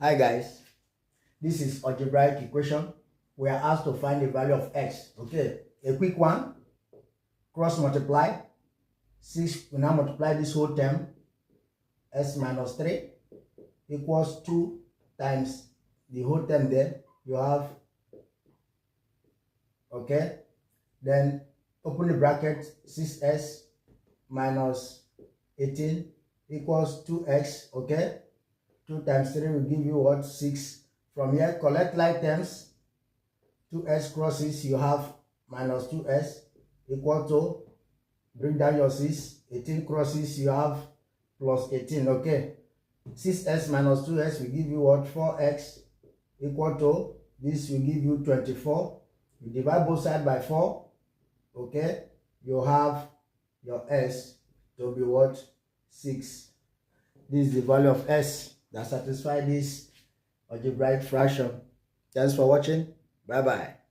Hi guys, this is algebraic equation. We are asked to find the value of x. Okay, a quick one. Cross multiply. 6, we now multiply this whole term. S minus 3 equals 2 times the whole term there. You have, okay, then open the bracket. 6s minus 18 equals 2x, okay. 2 times 3 will give you what? 6. From here, collect like terms. 2s crosses, you have minus 2s equal to, bring down your 6. 18 crosses, you have plus 18, okay. 6s minus 2s will give you what? 4x equal to, this will give you 24. You divide both sides by 4, okay. You have your s to be what? 6. This is the value of s that satisfies this algebraic fraction. Thanks for watching. Bye bye.